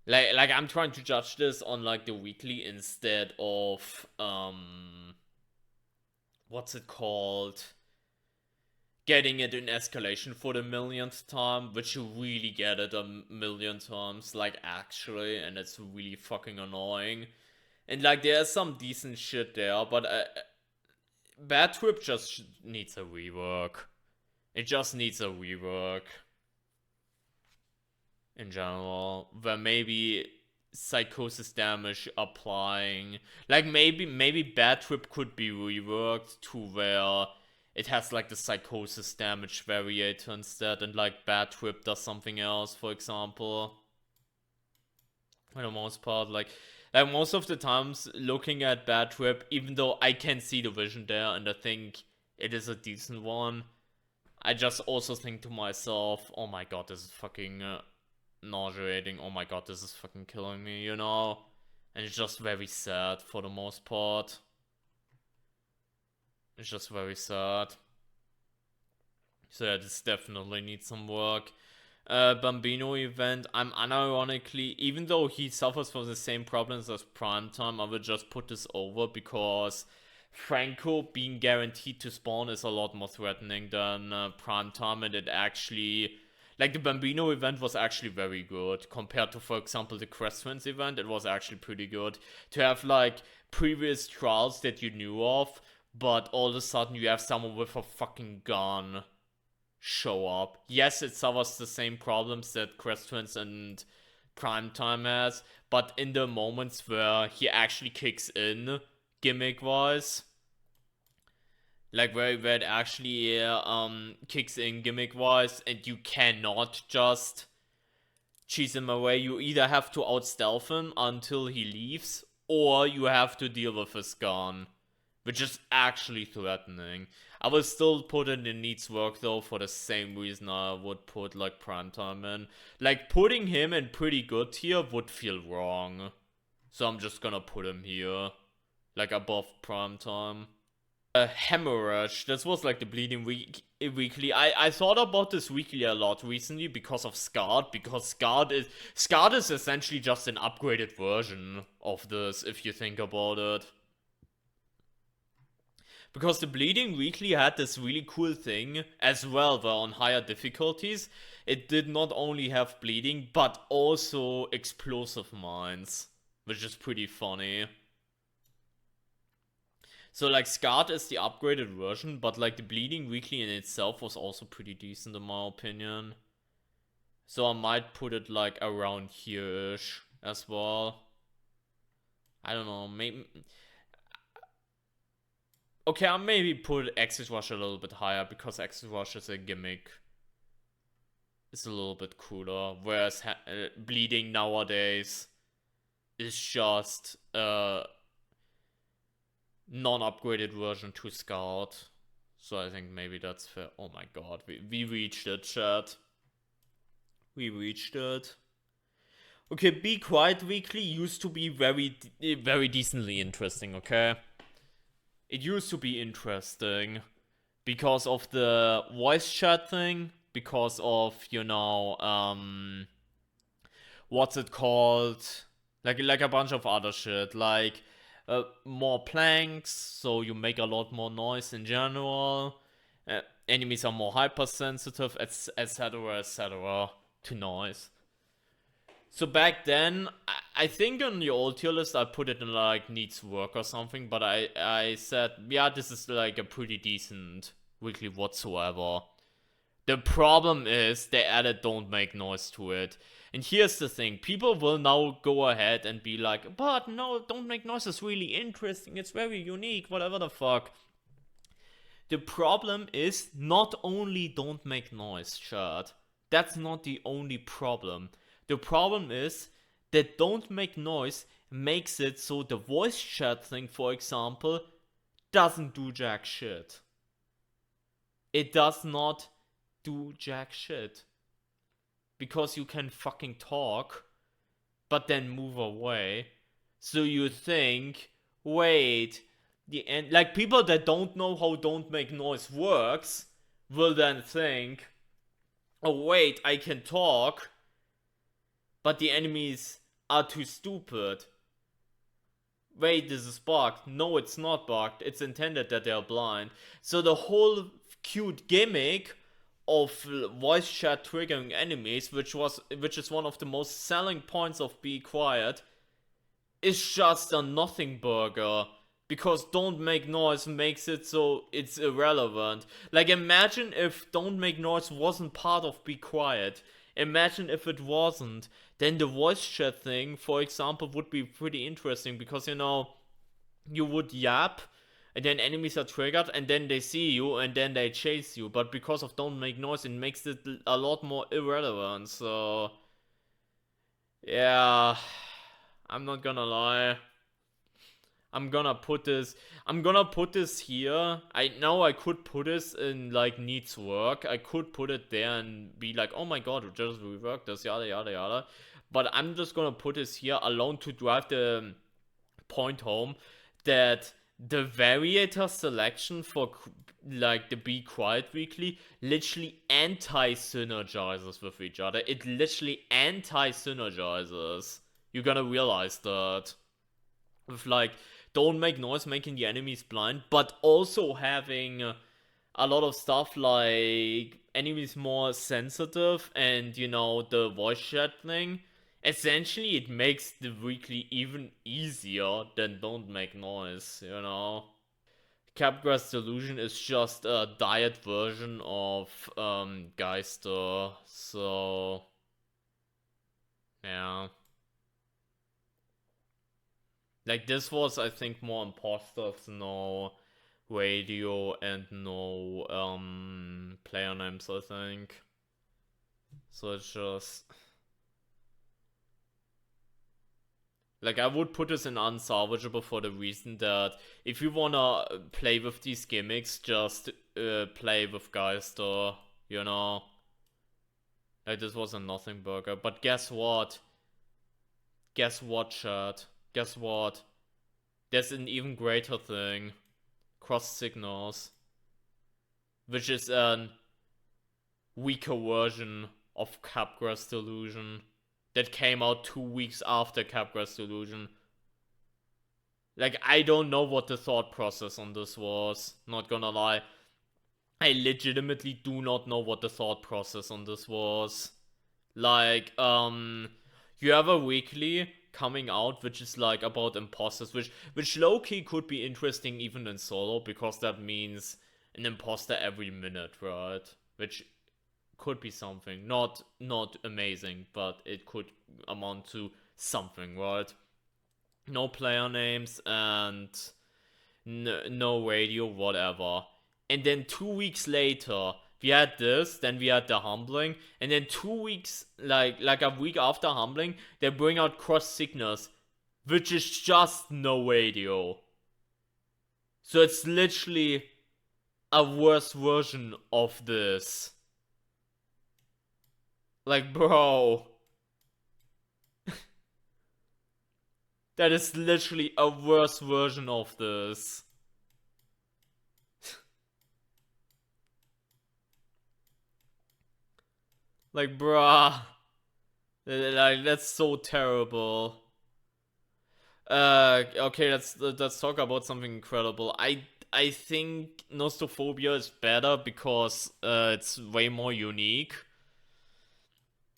like I'm trying to judge this on, like, the weekly instead of, what's it called? Getting it in escalation for the millionth time, which you really get it a million times, like, actually, and it's really fucking annoying. And, like, there's some decent shit there, but Bad Trip just needs a rework. It just needs a rework. In general, where maybe psychosis damage applying, like, maybe Bad Trip could be reworked to where it has, like, the psychosis damage variator instead, and, like, Bad Trip does something else, for example. For the most part, like most of the times looking at Bad Trip, even though I can see the vision there and I think it is a decent one, I just also think to myself, oh my god, this is fucking nauseating, oh my god, this is fucking killing me, you know? And it's just very sad for the most part. It's just very sad. So yeah, this definitely needs some work. Bambino event, I'm unironically, even though he suffers from the same problems as Primetime, I will just put this over because Franco being guaranteed to spawn is a lot more threatening than prime time, and it actually, like, the Bambino event was actually very good compared to, for example, the Kress event. It was actually pretty good to have like previous trials that you knew of, but all of a sudden you have someone with a fucking gun show up. Yes, it suffers the same problems that Kress and Primetime has, but in the moments where he actually kicks in, gimmick-wise, like where it actually kicks in gimmick-wise, and you cannot just cheese him away. You either have to out-stealth him until he leaves, or you have to deal with his gun, which is actually threatening. I will still put it in needs work though, for the same reason I would put like Primetime in. Like, putting him in pretty good tier would feel wrong. So I'm just gonna put him here, like above Primetime. Hemorrhage, this was like the bleeding weekly. I thought about this weekly a lot recently because of Scarred, because Scarred is essentially just an upgraded version of this, if you think about it. Because the Bleeding Weekly had this really cool thing as well, where on higher difficulties, it did not only have bleeding, but also explosive mines, which is pretty funny. So like, Scarred is the upgraded version, but like the Bleeding Weekly in itself was also pretty decent in my opinion. So I might put it like around here-ish as well. I don't know, maybe... Okay, I'll maybe put Exit Rush a little bit higher, because Exit Rush is a gimmick. It's a little bit cooler, whereas Bleeding nowadays is just a non-upgraded version to Scarred. So I think maybe that's fair. Oh my god, we reached it, chat. We reached it. Okay, Be Quiet Weekly used to be very decently interesting, okay? It used to be interesting because of the voice chat thing, because of, you know, what's it called? Like a bunch of other shit, like more planks, so you make a lot more noise in general. Enemies are more hypersensitive, etc., to noise. So back then, I think on the old tier list I put it in like needs work or something, but I said, yeah, this is like a pretty decent weekly whatsoever. The problem is they added don't make noise to it. And here's the thing, people will now go ahead and be like, but no, don't make noise is really interesting, it's very unique, whatever the fuck. The problem is not only don't make noise, chat. That's not the only problem. The problem is that don't make noise makes it so the voice chat thing, for example, doesn't do jack shit. It does not do jack shit. Because you can fucking talk, but then move away. So you think, wait, like, people that don't know how don't make noise works will then think, oh wait, I can talk, but the enemies are too stupid. Wait, this is bugged. No, it's not bugged. It's intended that they are blind. So the whole cute gimmick of voice chat triggering enemies, which is one of the most selling points of Be Quiet, is just a nothing burger. Because don't make noise makes it so it's irrelevant. Like, imagine if don't make noise wasn't part of Be Quiet. Imagine if it wasn't. Then the voice chat thing, for example, would be pretty interesting. Because, you know, you would yap, and then enemies are triggered, and then they see you, and then they chase you. But because of don't make noise, it makes it a lot more irrelevant. So, yeah, I'm not gonna lie. I'm gonna put this here. I know I could put this in like needs work. I could put it there and be like, oh my god, we just reworked this, yada yada yada. But I'm just gonna put this here alone to drive the point home that the variator selection for like the Be Quiet Weekly literally anti-synergizes with each other. It literally anti-synergizes. You're gonna realize that. With like don't make noise, making the enemies blind, but also having a lot of stuff like enemies more sensitive and, you know, the voice chat thing. Essentially, it makes the weekly even easier than don't make noise, you know? Capgrass Delusion is just a diet version of Geister, so yeah. Like, this was, I think, more imposters, no radio, and no player names, I think. So it's just like, I would put this in unsalvageable for the reason that if you wanna play with these gimmicks, just play with Geister, you know? Like, this was a nothing burger. But guess what? Guess what, chat? Guess what? There's an even greater thing. Cross signals. Which is a weaker version of Capgrass Delusion. That came out 2 weeks after Capgrass Delusion. Like, I don't know what the thought process on this was. Not gonna lie. I legitimately do not know what the thought process on this was. Like, you have a weekly coming out which is like about imposters, which low-key could be interesting even in solo, because that means an imposter every minute, right? Which could be something. Not amazing, but it could amount to something, right? No player names and no radio, whatever. And then 2 weeks later, we had this, then we had the humbling, and then 2 weeks, like a week after humbling, they bring out cross signals, which is just no radio. So it's literally a worse version of this. Like, bro. That is literally a worse version of this. Like, bruh. Like, that's so terrible. Okay, let's talk about something incredible. I think Nostophobia is better because it's way more unique.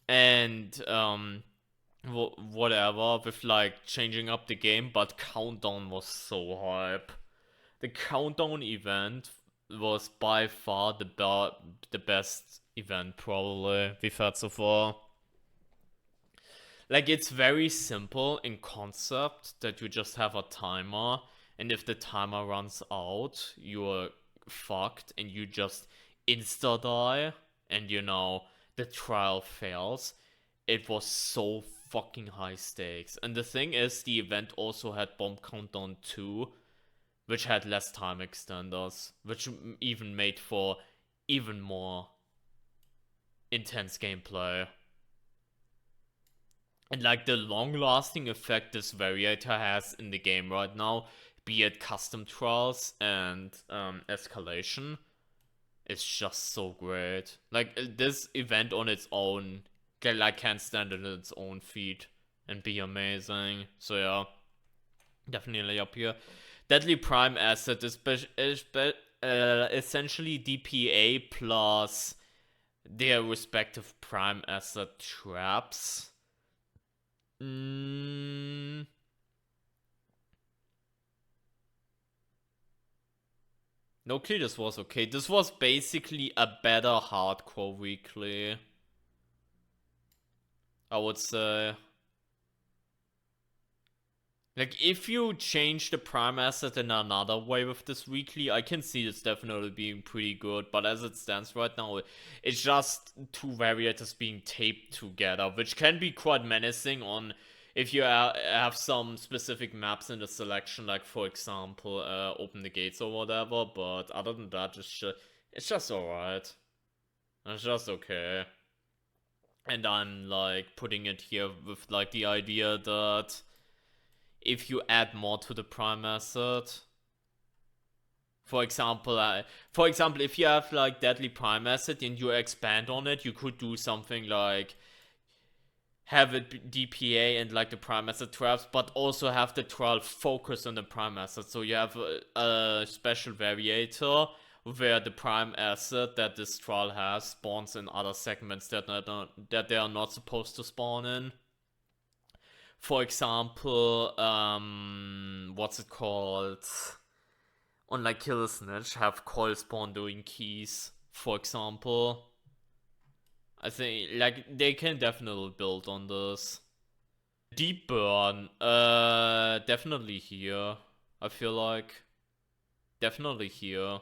And whatever with like changing up the game, but Countdown was so hype. The Countdown event was by far the best event probably we've had so far. Like, it's very simple in concept that you just have a timer, and if the timer runs out, you're fucked and you just insta die, and you know, the trial fails. It was so fucking high stakes. And the thing is, the event also had Bomb Countdown 2, which had less time extenders, which even made for even more intense gameplay. And like, the long-lasting effect this variator has in the game right now, be it custom trials and escalation, is just so great. Like, this event on its own, like, can't stand on its own feet and be amazing. So yeah, definitely up here. Deadly Prime Asset is essentially DPA plus their respective Prime Asset traps. No, okay, this was okay. This was basically a better hardcore weekly, I would say. Like, if you change the prime asset in another way with this weekly, I can see this definitely being pretty good. But as it stands right now, it's just two variators being taped together, which can be quite menacing on if you have some specific maps in the selection, like, for example, Open the Gates or whatever. But other than that, it's just alright. It's just okay. And I'm, like, putting it here with, like, the idea that if you add more to the prime asset, for example, if you have like Deadly Prime Asset and you expand on it, you could do something like have it DPA and like the prime asset traps, but also have the trial focus on the prime asset. So you have a special variator where the prime asset that this trial has spawns in other segments that they are not supposed to spawn in. For example, what's it called? On like Killer Snitch, have coil spawn doing keys, for example. I think like they can definitely build on this. Deep burn, definitely here. I feel like definitely here.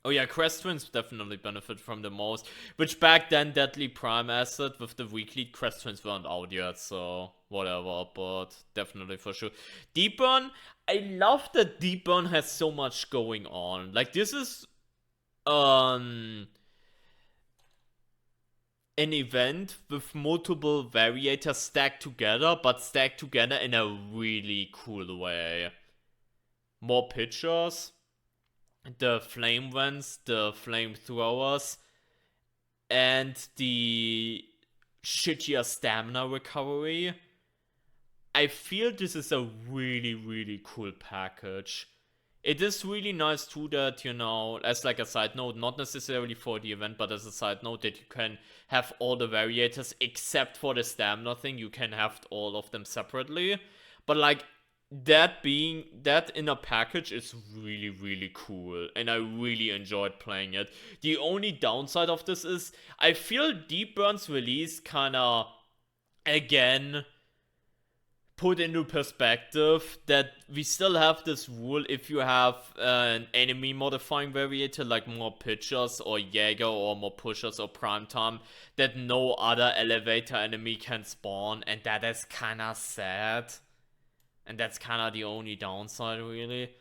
Oh yeah, Kress Twins definitely benefit from the most. Which back then, Deadly Prime Asset with the weekly Kress Twins weren't out yet, so whatever, but definitely for sure. Deep Burn, I love that Deep Burn has so much going on. Like, this is an event with multiple variators stacked together, but stacked together in a really cool way. More pictures, the flame vents, the flamethrowers, and the shittier stamina recovery. I feel this is a really, really cool package. It is really nice too that, you know, as like a side note, not necessarily for the event, but as a side note, that you can have all the variators except for the stamina thing. You can have all of them separately. But like, that in a package is really, really cool, and I really enjoyed playing it. The only downside of this is I feel Deep Burn's release kinda, again, put into perspective that we still have this rule: if you have an enemy modifying variator like more pitchers or Jäger or more pushers or prime time, that no other elevator enemy can spawn, and that is kinda sad. And that's kind of the only downside, really.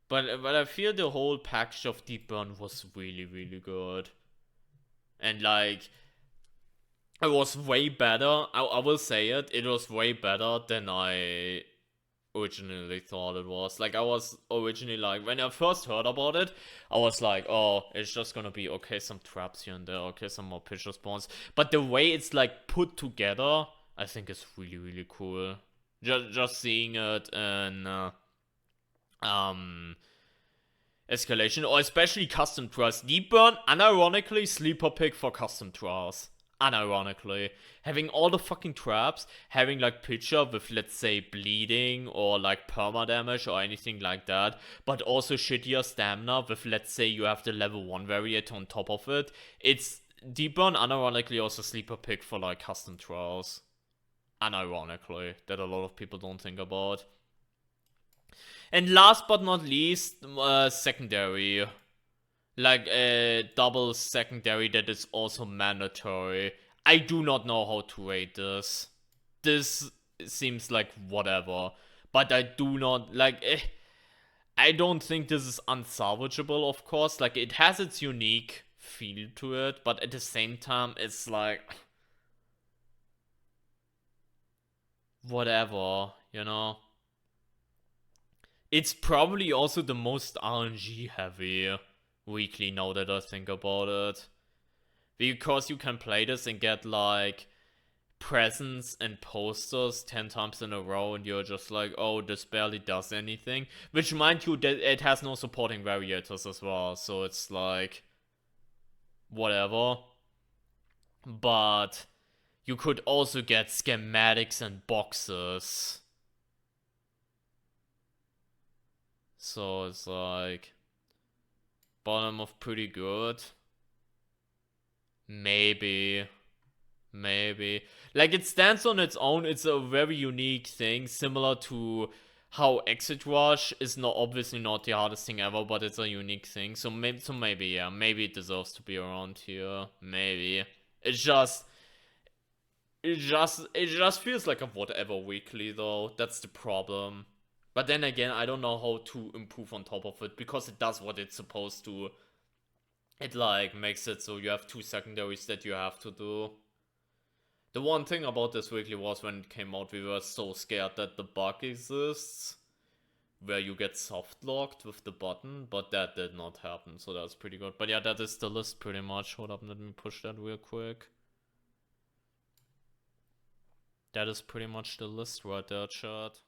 But I feel the whole package of Deep Burn was really, really good. And like, it was way better. I will say it. It was way better than I originally thought it was. Like, I was originally like, when I first heard about it, I was like, oh, it's just gonna be, okay, some traps here and there, okay, some more pitcher spawns. But the way it's like put together, I think is really, really cool. Just seeing it in escalation, or especially custom trials. Deep Burn, unironically, sleeper pick for custom trials. Unironically, having all the fucking traps, having like pitcher with, let's say, bleeding or like perma damage or anything like that, but also shittier stamina with, let's say, you have the level 1 variator on top of it. It's Deep Burn, unironically, also sleeper pick for like custom trials. Unironically, that a lot of people don't think about. And last but not least, secondary. Like a double secondary that is also mandatory. I do not know how to rate this. This seems like whatever. But I do not, like, I don't think this is unsalvageable, of course. Like, it has its unique feel to it, but at the same time, it's like, whatever, you know? It's probably also the most RNG heavy weekly, now that I think about it. Because you can play this and get like presents and posters 10 times in a row, and you're just like, oh, this barely does anything. Which, mind you, it has no supporting variators as well, so it's like, whatever. But you could also get schematics and boxes. So it's like, bottom of pretty good. Maybe. Like, it stands on its own. It's a very unique thing, similar to how Exit Rush is not, obviously not the hardest thing ever, but it's a unique thing. So maybe, yeah, maybe it deserves to be around here. Maybe. It just feels like a whatever weekly, though. That's the problem. But then again, I don't know how to improve on top of it, because it does what it's supposed to. It like makes it so you have 2 secondaries that you have to do. The one thing about this weekly was, when it came out, we were so scared that the bug exists where you get soft locked with the button, but that did not happen, so that's pretty good. But yeah, that is the list pretty much. Hold up, let me push that real quick. That is pretty much the list right there, chat.